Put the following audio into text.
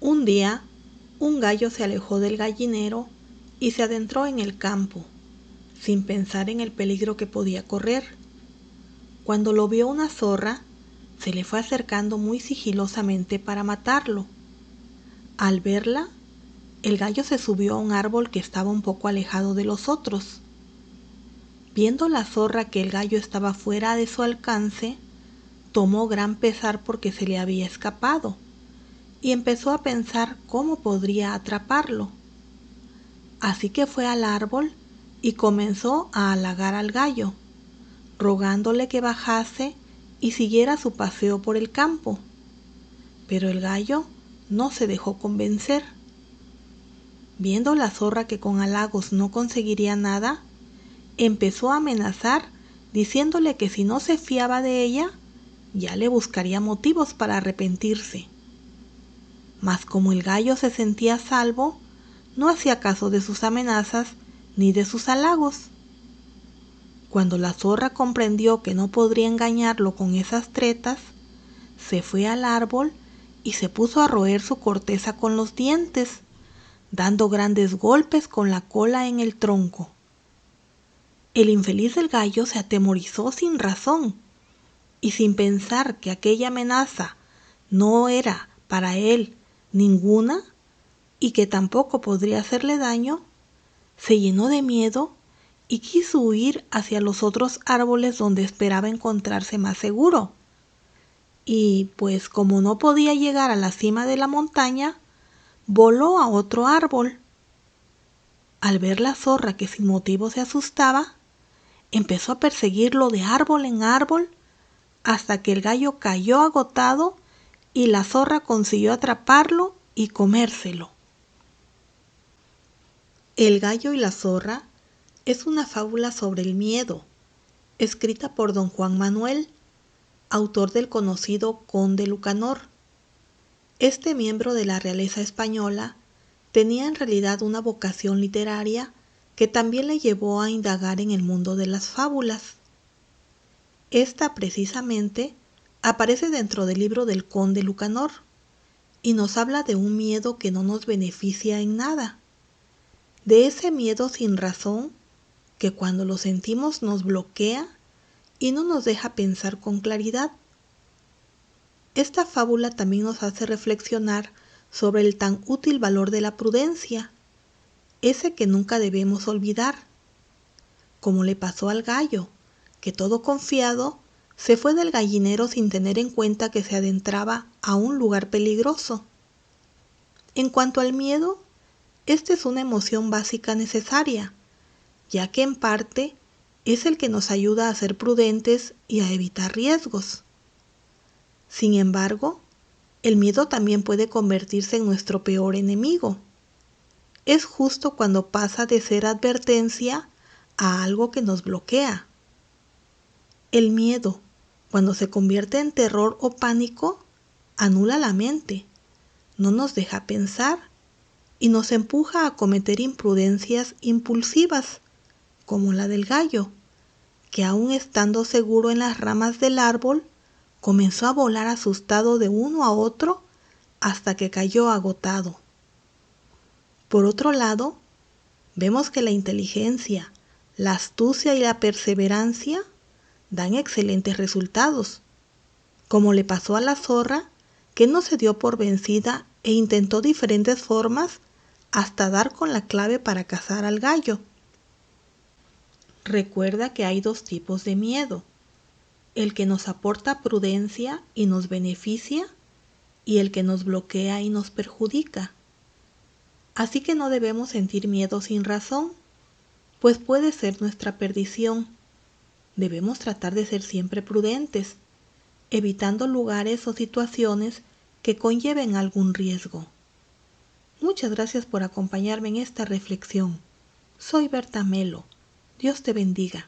Un día, un gallo se alejó del gallinero y se adentró en el campo, sin pensar en el peligro que podía correr. Cuando lo vio una zorra, se le fue acercando muy sigilosamente para matarlo. Al verla, el gallo se subió a un árbol que estaba un poco alejado de los otros. Viendo la zorra que el gallo estaba fuera de su alcance, tomó gran pesar porque se le había escapado y empezó a pensar cómo podría atraparlo. Así que fue al árbol y comenzó a halagar al gallo, rogándole que bajase y siguiera su paseo por el campo. Pero el gallo no se dejó convencer. Viendo la zorra que con halagos no conseguiría nada, empezó a amenazar diciéndole que si no se fiaba de ella, ya le buscaría motivos para arrepentirse. Mas como el gallo se sentía a salvo, no hacía caso de sus amenazas ni de sus halagos. Cuando la zorra comprendió que no podría engañarlo con esas tretas, se fue al árbol y se puso a roer su corteza con los dientes, dando grandes golpes con la cola en el tronco. El infeliz del gallo se atemorizó sin razón y sin pensar que aquella amenaza no era para él ninguna y que tampoco podría hacerle daño, se llenó de miedo y quiso huir hacia los otros árboles donde esperaba encontrarse más seguro. Y pues como no podía llegar a la cima de la montaña, voló a otro árbol. Al ver la zorra que sin motivo se asustaba, empezó a perseguirlo de árbol en árbol hasta que el gallo cayó agotado y la zorra consiguió atraparlo y comérselo. El gallo y la zorra es una fábula sobre el miedo, escrita por don Juan Manuel, autor del conocido Conde Lucanor. Este miembro de la realeza española tenía en realidad una vocación literaria que también le llevó a indagar en el mundo de las fábulas. Esta precisamente aparece dentro del libro del Conde Lucanor y nos habla de un miedo que no nos beneficia en nada, de ese miedo sin razón que cuando lo sentimos nos bloquea y no nos deja pensar con claridad. Esta fábula también nos hace reflexionar sobre el tan útil valor de la prudencia, ese que nunca debemos olvidar, como le pasó al gallo, que todo confiado se fue del gallinero sin tener en cuenta que se adentraba a un lugar peligroso. En cuanto al miedo, esta es una emoción básica necesaria, ya que en parte es el que nos ayuda a ser prudentes y a evitar riesgos. Sin embargo, el miedo también puede convertirse en nuestro peor enemigo. Es justo cuando pasa de ser advertencia a algo que nos bloquea. El miedo, cuando se convierte en terror o pánico, anula la mente, no nos deja pensar y nos empuja a cometer imprudencias impulsivas, como la del gallo, que aún estando seguro en las ramas del árbol, comenzó a volar asustado de uno a otro hasta que cayó agotado. Por otro lado, vemos que la inteligencia, la astucia y la perseverancia dan excelentes resultados, como le pasó a la zorra, que no se dio por vencida e intentó diferentes formas hasta dar con la clave para cazar al gallo. Recuerda que hay dos tipos de miedo: el que nos aporta prudencia y nos beneficia, y el que nos bloquea y nos perjudica. Así que no debemos sentir miedo sin razón, pues puede ser nuestra perdición. Debemos tratar de ser siempre prudentes, evitando lugares o situaciones que conlleven algún riesgo. Muchas gracias por acompañarme en esta reflexión. Soy Berta Melo. Dios te bendiga.